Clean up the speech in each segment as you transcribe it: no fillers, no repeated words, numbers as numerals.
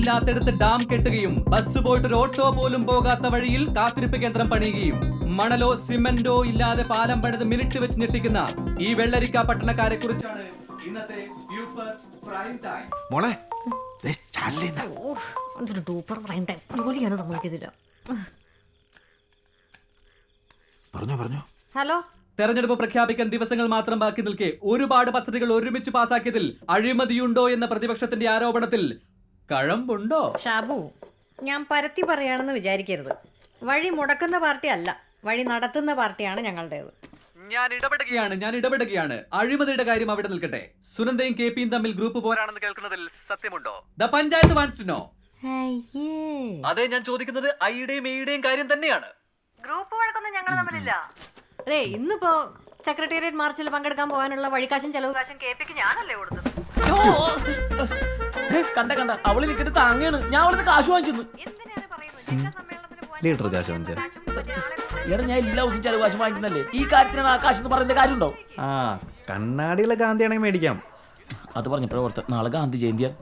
വെള്ളമില്ലാത്തടുത്ത് dam കെട്ടുകയും bus പോയിട്ട് ഒരു ഓട്ടോ പോലും പോകാത്ത വഴിയിൽ കാത്തിരിപ്പ് കേന്ദ്രം പണിയുകയും മണലോ സിമന്റോ ഇല്ലാതെ പാലം പണിത് മിനിറ്റ് വെച്ച് ഞെട്ടിക്കുന്ന ഈ വെള്ളരിക്ക പട്ടണക്കാരെ കുറിച്ചാണ് ഇന്നത്തെ യൂപ്പർ പ്രൈം ടൈം. മോളെ സമ്മതിക്കത്തില്ല. പറഞ്ഞോ ഹലോ, തെരഞ്ഞെടുപ്പ് പ്രഖ്യാപിക്കാൻ ദിവസങ്ങൾ മാത്രം ബാക്കി നിൽക്കെ ഒരുപാട് പദ്ധതികൾ ഒരുമിച്ച് പാസാക്കിയതിൽ അഴിമതിയുണ്ടോ എന്ന പ്രതിപക്ഷത്തിന്റെ ആരോപണത്തിൽ കഴമ്പുണ്ടോ? ഷാബു, ഞാൻ പരത്തി പറയാണെന്ന് വിചാരിക്കരുത്. വഴി മുടക്കുന്ന പാർട്ടി അല്ല, വഴി നടത്തുന്ന പാർട്ടിയാണ് ഞങ്ങളുടേത്. ഞാൻ ഇടപെടുകയാണ്. അഴിമതിയുടെ കാര്യം അവിടെ നിൽക്കട്ടെ. സുനന്ദയും കെ പിയും തമ്മിൽ ഗ്രൂപ്പ് പോരാണെന്ന് കേൾക്കുന്നതിൽ സത്യമുണ്ടോ? The panchayat wants to know. അതെ, ഞാൻ ചോദിക്കുന്നത് ഐയുടെയും എയുടെയും കാര്യം തന്നെയാണ്. ഗ്രൂപ്പ് വഴക്കൊന്നും ഞങ്ങൾ തമ്മിലില്ല. അതെ, ഇന്നിപ്പോ സെക്രട്ടേറിയറ്റ് മാർച്ചിൽ പങ്കെടുക്കാൻ പോകാനുള്ള വഴികാശും ചെലവ് കാശും കെ പിക്ക് ഞാനല്ലേ കൊടുത്തത്. കണ്ട അവള് നിൽക്കിട്ട് താങ്ങാണ്. ഞാൻ അവളിന്ന് കാശ് വാങ്ങിച്ചു. ലീഡർ കാശ് വാങ്ങിച്ച എടാ, ഞാൻ എല്ലാ ദിവസവും ചെലവ് കാശ് വാങ്ങിക്കുന്നല്ലേ. ഈ കാര്യത്തിനാണ് ആ കാശ് എന്ന് പറയുന്ന കാര്യമുണ്ടോ? ആ കണ്ണാടികളെ ഗാന്ധിയാണെങ്കിൽ മേടിക്കാം. അത് പറഞ്ഞപ്പോഴേ ഓർത്ത് നാളെ ഗാന്ധി ജയന്തിയാണ്.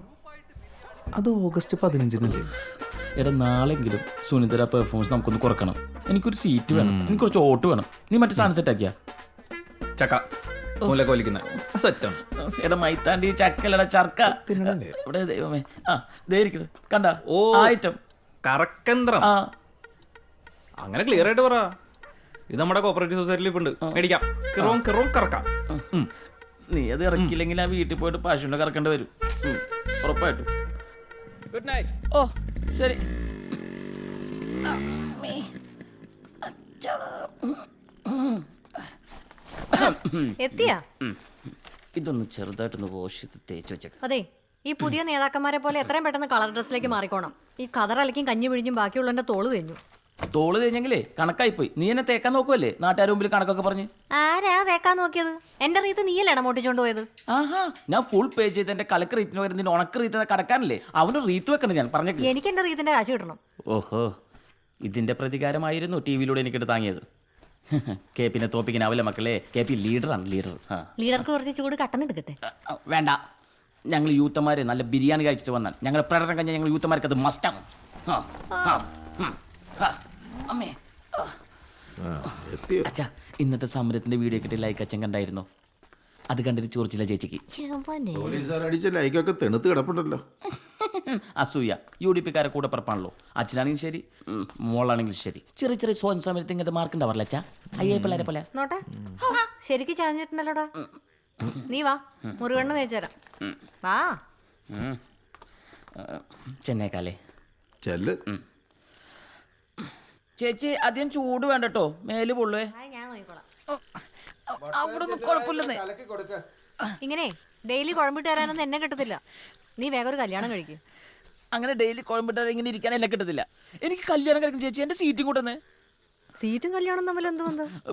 അത് ഓഗസ്റ്റ് 15-നല്ലേ? എടാ, നാളെങ്കിലും സുനിതര പെർഫോമൻസ് നമുക്കൊന്ന് കുറക്കണം. എനിക്കൊരു സീറ്റ് വേണം, എനിക്ക് കുറച്ച് ഓട്ട് വേണം. നീ മറ്റേ സാധനം സെറ്റ് ആക്കിയാ? ചക്ക മൂലക്കൊലിക്കുന്ന സെറ്റാണ്. എടാ മൈത്താണ്ടി ചക്കലടാ ചർക്ക തിന്നണല്ലേ? ഇവിടെ ദൈവമേ. ആ ധൈര്യം കണ്ട ഓ ഐറ്റം കറക്കന്ത്രം. ആ അങ്ങനെ ക്ലിയർ ആയിട്ട് പറ. ഇത് നമ്മുടെ കോപ്പറേറ്റീവ് സൊസൈറ്റിയിൽ ഇപ്പൊ ഉണ്ട്. മേടിക്കാം. കിറോം കറക്കാം. നീ അത് ഇറക്കിയില്ലെങ്കിൽ ആ വീട്ടിൽ പോയിട്ട് പശുവിനെ കറക്കേണ്ടി വരും ഉറപ്പായിട്ടും. Good night. ഓ ശരി. എത്തിയാ? ഇതൊന്ന് ചെറുതായിട്ടൊന്ന് വാഷ് ചെയ്ത് തേച്ച് വെച്ചേക്ക. അതെ, ഈ പുതിയ നേതാക്കന്മാരെ പോലെ എത്രയും പെട്ടെന്ന് കളർ ഡ്രസ്സിലേക്ക് മാറിക്കോണം. ഈ കതറലക്കും കഞ്ഞി പിഴിഞ്ഞും ബാക്കിയുള്ളതിന്റെ തോള് തെഞ്ഞു. തോള് തേഞ്ഞെങ്കിലേ കണക്കായിപ്പോയി. നീ എന്നെ തേക്കാൻ നോക്കുവല്ലേ നാട്ടുകാർ മുമ്പിൽ കണക്കൊക്കെ പറഞ്ഞ്. ആരാ തേക്കാൻ നോക്കിയത്? എന്റെ റീത്ത് നീയല്ലേ ഇടമോട്ടിച്ചോണ്ട് പോയത്? ആഹാ, ഞാൻ ഫുൾ പേ ചെയ്ത് എന്റെ കലക്ക് റീത്തിന് പകരം നിന്റെ ഉണക്ക് റീത്ത് കടക്കാനല്ലേ അവന് റീത്ത് വെക്കണ്ട. ഞാൻ പറഞ്ഞേക്ക്. എനിക്ക് എന്റെ റീത്തിന്റെ കാശ് കിട്ടണം. ഓഹോ, ഇതിന്റെ പ്രതികാരമായിരുന്നു ടി വിയിലൂടെ എനിക്കിട്ട് താങ്ങിയത്. കെ പിന്നെ തോപ്പിക്കാനാവില്ല മക്കളെ. കെ പി ലീഡറാണ്, ലീഡർ. ലീഡർക്ക് കുറച്ച് ചൂട് കട്ടൻ എടുക്കട്ടെ? വേണ്ട, ഞങ്ങൾ യൂത്തമാര് നല്ല ബിരിയാണി കഴിച്ചിട്ട് വന്നാൽ ഞങ്ങളുടെ പ്രകടനം കഴിഞ്ഞാൽ ഞങ്ങൾ യൂത്തമാർക്ക് അത് മസ്റ്റാണ്. അമ്മേ അച്ഛാ, ഇന്നത്തെ സമരത്തിന്റെ വീഡിയോ കിട്ടിയ ലൈക്ക് അച്ഛൻ കണ്ടായിരുന്നോ? അത് കണ്ടിട്ട് ചോർച്ചില്ല ചേച്ചിക്ക്. ലൈക്കൊക്കെ തെണുത്ത് കിടപ്പുണ്ടല്ലോ. അസൂയ. UDP കാരെ കൂടെ പറപ്പാണല്ലോ. അച്ഛനാണെങ്കിലും ശരി, മോളാണെങ്കിലും ശരി. ചെറിയ ചെറിയ സ്വയം സമരത്തിൽ ഇങ്ങനത്തെ മാർക്ക് ഉണ്ടാവാറില്ല അച്ഛാ. അയ്യേ പിള്ളേരെ പോലെ നോട്ടെ. ശരിക്കും ചാഞ്ഞിട്ടുണ്ടല്ലോടാ. നീ വാ, മുറുകണ്ണ തേച്ചുതരാം. വാ. ചെന്നൈക്കാലേ ചെല്ല്. ചേച്ചി അധികം ചൂട് വേണ്ട കേട്ടോ, മേല് പൊള്ളുവേ. ഞാൻ നോക്കിക്കോളാം. അവിടെ ഒന്നും കുഴപ്പമില്ലെന്നേ. ഇങ്ങനെ ഡെയിലി കുഴമ്പിട്ട് തരാനൊന്നും എന്നെ കിട്ടത്തില്ല. നീ വേഗം ഒരു കല്യാണം കഴിക്കും. അങ്ങനെ ഡെയിലി കുഴമ്പിട്ട് ഇങ്ങനെ ഇരിക്കാൻ എന്നെ കിട്ടത്തില്ല. എനിക്ക് കല്യാണം കഴിക്കും ചേച്ചി. എന്റെ സീറ്റും കൂട്ടുന്നേ. സീറ്റും കല്യാണം തമ്മിൽ എന്ത്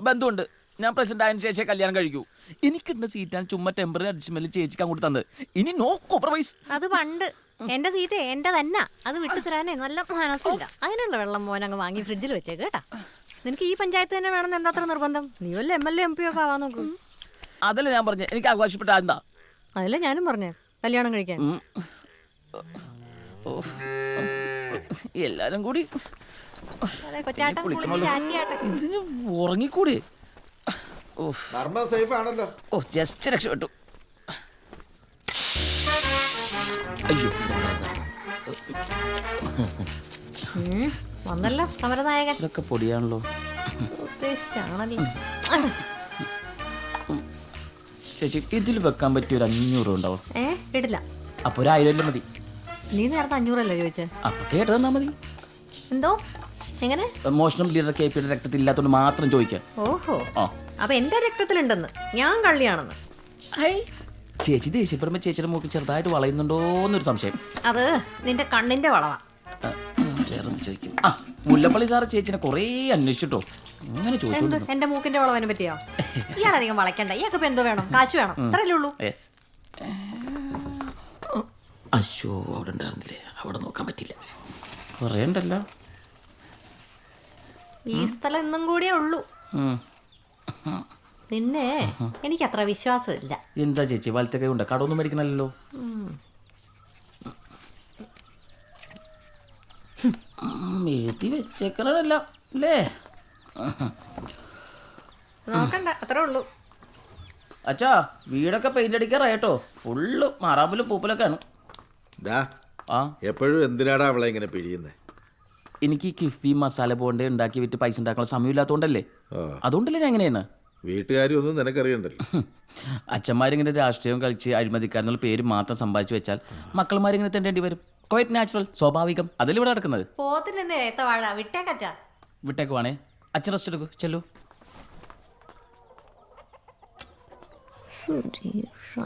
ബന്ധമുണ്ട്. ഞാൻ പ്രസിഡന്റ് ആയതിനു ശേഷം കല്യാണം കഴിക്കൂ. എനിക്കിട്ടുന്ന സീറ്റാണ് ചുമ്മാ ടെമ്പററി അഡ്ജസ്റ്റ്മെന്റ് ചേച്ചിക്ക് അങ്ങോട്ട് തന്നത്. ഇനി നോ കോംപ്രമൈസ്. അത് പണ്ട്. എന്റെ സീറ്റ് എന്റെ തന്നെ. അത് വിട്ടു തരാനേ നല്ല മനസ്സില്ല. അതിനുള്ള വെള്ളം മോൻ അങ്ങ് വാങ്ങി ഫ്രിഡ്ജിൽ വെച്ചേക്ക് കേട്ടാ. നിനക്ക് ഈ പഞ്ചായത്ത് തന്നെ വേണമെന്ന് എന്താ നിർബന്ധം? നീ വല്ല MLA MP ഒക്കെ ആവാൻ നോക്കും. അതല്ല ഞാൻ പറഞ്ഞ എനിക്ക് ആഘോഷപ്പെട്ട എന്താ. അതല്ല ഞാനും പറഞ്ഞേ, കല്യാണം കഴിക്കാൻ. എല്ലാരും കൂടി ഇതിന് ഉറങ്ങിക്കൂടി. സേഫ് ആണല്ലോ. ഓ ജസ്റ്റ് രക്ഷപ്പെട്ടു. അയ്യോ വന്നല്ലോ സമരനായകൻ. ഇതൊക്കെ പൊടിയാണല്ലോ. ഉദ്ദേശിച്ചാണല്ലോ. ചേച്ചി ഇതിൽ വെക്കാൻ പറ്റിയ ഒരു 500 ഉണ്ടാവും. ഇടില്ല. അപ്പൊ ഒരു 1000 മതി. നീ നേരത്തെ 500 ചോദിച്ചേ. അപ്പൊ കേട്ട് തന്നാ മതി. എന്തോ എങ്ങനെ? മോഷണം ലീഡർ കെ പിയുടെ രക്തത്തിൽ ഇല്ലാത്തോണ്ട് മാത്രം ചോദിക്കാം. ഓഹോ, അപ്പൊ എന്റെ രക്തത്തിലുണ്ടെന്ന്, ഞാൻ കള്ളിയാണെന്ന്. ചേച്ചി ദേഷ്യപ്പെടുമ്പോ ചേച്ചിയുടെ മൂക്ക് ചെറുതായിട്ട് വളയുന്നുണ്ടോന്നൊരു സംശയം. അത് നിന്റെ കണ്ണിന്റെ വളവാ. വേറൊന്ന് ചോദിക്കും. മുല്ലപ്പള്ളി സാറ് ചേച്ചിനെ കൊറേ അന്വേഷിച്ചിട്ടോ. അങ്ങനെ ചോദിച്ചോണ്ട് എന്റെ മൂക്കിന്റെ വളവിനെ പറ്റിയോ? ഇയാളധികം വളയ്ക്കണ്ട. ഇയാൾക്ക് എന്തോ വേണം? കാശ് വേണം, അത്രയല്ലേ ഉള്ളൂ. അശോ, അവിടെ ഉണ്ടായിരുന്നില്ലേ? അവിടെ നോക്കാൻ പറ്റില്ല. കൊറേ ഉണ്ടല്ലോ. ഈ സ്ഥലം ഇന്നും കൂടിയേ ഉള്ളൂ. നിന്നെ എനിക്ക് അത്ര വിശ്വാസമില്ല. എന്താ ചേച്ചി വലത്തെ കൈ ഉണ്ട്? കടമൊന്നും മേടിക്കണല്ലോ. എഴുതി വെച്ചേക്കണല്ല അല്ലേ? നോക്കണ്ട, അത്രേ ഉള്ളൂ. അച്ഛാ വീടൊക്കെ പെയിന്റ് അടിക്കാറായിട്ടോ. ഫുള്ള് മാറാമ്പലും പൂപ്പലൊക്കെയാണ്. ഡാ ആ എപ്പോഴും എന്തിനാടാ അവളെ ഇങ്ങനെ പിഴിയുന്നേ? എനിക്ക് ഈ കിഫ്ബി മസാല ബോണ്ട് ഉണ്ടാക്കി വിറ്റ് പൈസ ഉണ്ടാക്കാനുള്ള സമയമില്ലാത്തതുകൊണ്ടല്ലേ. അതുകൊണ്ടല്ലേ ഞാൻ എങ്ങനെയാണ്. വീട്ടുകാരും ഒന്നും നിനക്കറിയണ്ടല്ലോ. അച്ഛന്മാരിങ്ങനെ രാഷ്ട്രീയം കളിച്ച് അഴിമതിക്കാരെന്നുള്ള പേര് മാത്രം സമ്പാദിച്ചു വെച്ചാൽ മക്കളമാരിങ്ങനെ തെണ്ടേണ്ടി വരും. ക്വൈറ്റ് നാച്ചുറൽ, സ്വാഭാവികം. അതല്ലേ ഇവിടെ നടക്കുന്നത്. പോത്തിന് ഏത്തവാഴ വിട്ടേക്കച്ചാ. വിട്ടേക്ക് വേണേ. അച്ഛൻ റെസ്റ്റ് എടുക്കൂ, ചെല്ലു. സുരേഷ്